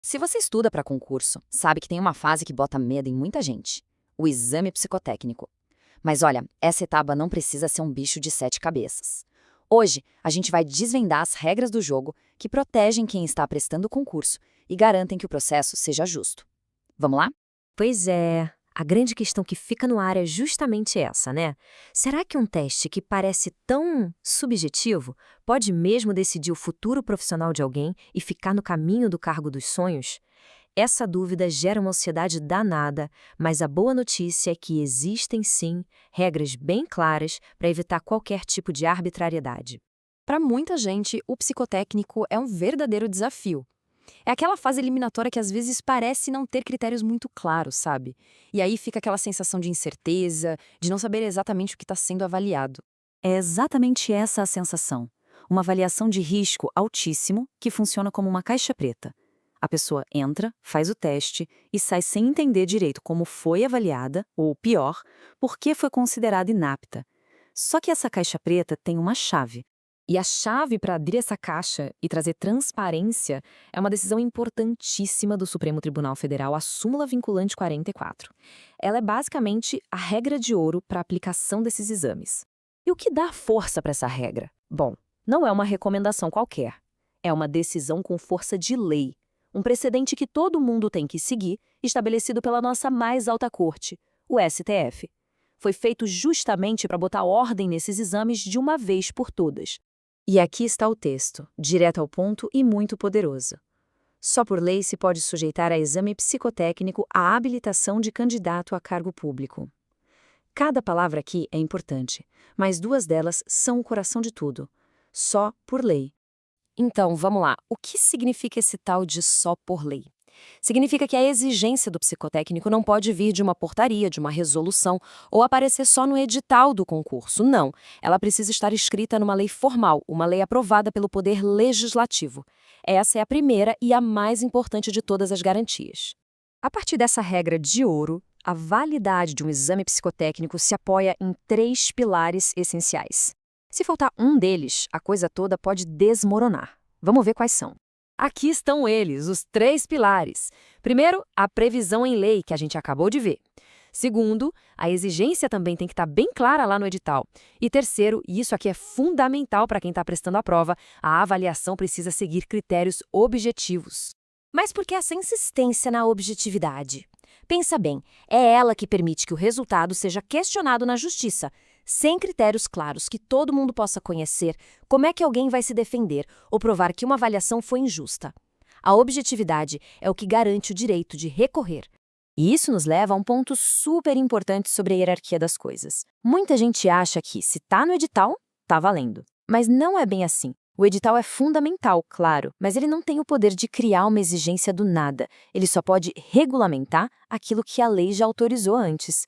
Se você estuda para concurso, sabe que tem uma fase que bota medo em muita gente: o exame psicotécnico. Mas olha, essa etapa não precisa ser um bicho de sete cabeças. Hoje, a gente vai desvendar as regras do jogo que protegem quem está prestando o concurso e garantem que o processo seja justo. Vamos lá? Pois é, a grande questão que fica no ar é justamente essa, né? Será que um teste que parece tão subjetivo pode mesmo decidir o futuro profissional de alguém e ficar no caminho do cargo dos sonhos? Essa dúvida gera uma ansiedade danada, mas a boa notícia é que existem sim regras bem claras para evitar qualquer tipo de arbitrariedade. Para muita gente, o psicotécnico é um verdadeiro desafio. É aquela fase eliminatória que às vezes parece não ter critérios muito claros, sabe? E aí fica aquela sensação de incerteza, de não saber exatamente o que está sendo avaliado. É exatamente essa a sensação. Uma avaliação de risco altíssimo que funciona como uma caixa preta. A pessoa entra, faz o teste e sai sem entender direito como foi avaliada, ou pior, por que foi considerada inapta. Só que essa caixa preta tem uma chave. E a chave para abrir essa caixa e trazer transparência é uma decisão importantíssima do Supremo Tribunal Federal, a súmula vinculante 44. Ela é basicamente a regra de ouro para a aplicação desses exames. E o que dá força para essa regra? Bom, não é uma recomendação qualquer. É uma decisão com força de lei. Um precedente que todo mundo tem que seguir, estabelecido pela nossa mais alta corte, o STF. Foi feito justamente para botar ordem nesses exames de uma vez por todas. E aqui está o texto, direto ao ponto e muito poderoso. Só por lei se pode sujeitar a exame psicotécnico a habilitação de candidato a cargo público. Cada palavra aqui é importante, mas duas delas são o coração de tudo. Só por lei. Então, vamos lá. O que significa esse tal de só por lei? Significa que a exigência do psicotécnico não pode vir de uma portaria, de uma resolução, ou aparecer só no edital do concurso. Não. Ela precisa estar escrita numa lei formal, uma lei aprovada pelo Poder Legislativo. Essa é a primeira e a mais importante de todas as garantias. A partir dessa regra de ouro, a validade de um exame psicotécnico se apoia em três pilares essenciais. Se faltar um deles, a coisa toda pode desmoronar. Vamos ver quais são. Aqui estão eles, os três pilares. Primeiro, a previsão em lei, que a gente acabou de ver. Segundo, a exigência também tem que estar bem clara lá no edital. E terceiro, e isso aqui é fundamental para quem está prestando a prova, a avaliação precisa seguir critérios objetivos. Mas por que essa insistência na objetividade? Pensa bem, é ela que permite que o resultado seja questionado na justiça. Sem critérios claros que todo mundo possa conhecer, como é que alguém vai se defender ou provar que uma avaliação foi injusta? A objetividade é o que garante o direito de recorrer. E isso nos leva a um ponto super importante sobre a hierarquia das coisas. Muita gente acha que, se tá no edital, tá valendo. Mas não é bem assim. O edital é fundamental, claro, mas ele não tem o poder de criar uma exigência do nada. Ele só pode regulamentar aquilo que a lei já autorizou antes.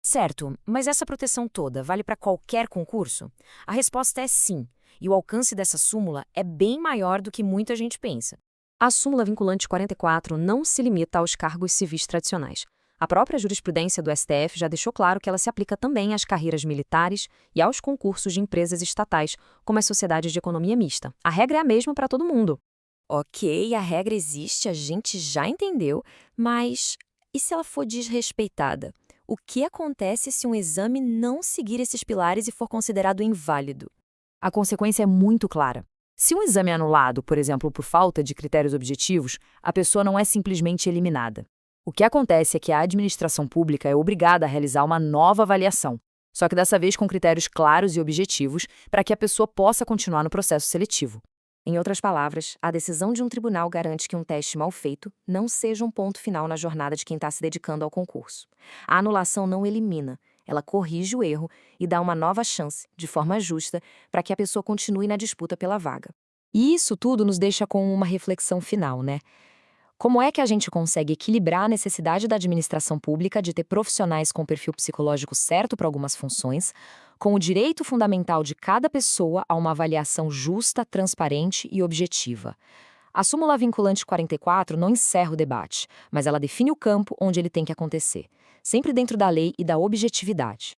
Certo, mas essa proteção toda vale para qualquer concurso? A resposta é sim, e o alcance dessa súmula é bem maior do que muita gente pensa. A súmula vinculante 44 não se limita aos cargos civis tradicionais. A própria jurisprudência do STF já deixou claro que ela se aplica também às carreiras militares e aos concursos de empresas estatais, como as sociedades de economia mista. A regra é a mesma para todo mundo. Ok, a regra existe, a gente já entendeu, mas e se ela for desrespeitada? O que acontece se um exame não seguir esses pilares e for considerado inválido? A consequência é muito clara. Se um exame é anulado, por exemplo, por falta de critérios objetivos, a pessoa não é simplesmente eliminada. O que acontece é que a administração pública é obrigada a realizar uma nova avaliação, só que dessa vez com critérios claros e objetivos para que a pessoa possa continuar no processo seletivo. Em outras palavras, a decisão de um tribunal garante que um teste mal feito não seja um ponto final na jornada de quem está se dedicando ao concurso. A anulação não elimina, ela corrige o erro e dá uma nova chance, de forma justa, para que a pessoa continue na disputa pela vaga. E isso tudo nos deixa com uma reflexão final, né? Como é que a gente consegue equilibrar a necessidade da administração pública de ter profissionais com perfil psicológico certo para algumas funções, com o direito fundamental de cada pessoa a uma avaliação justa, transparente e objetiva? A súmula vinculante 44 não encerra o debate, mas ela define o campo onde ele tem que acontecer, sempre dentro da lei e da objetividade.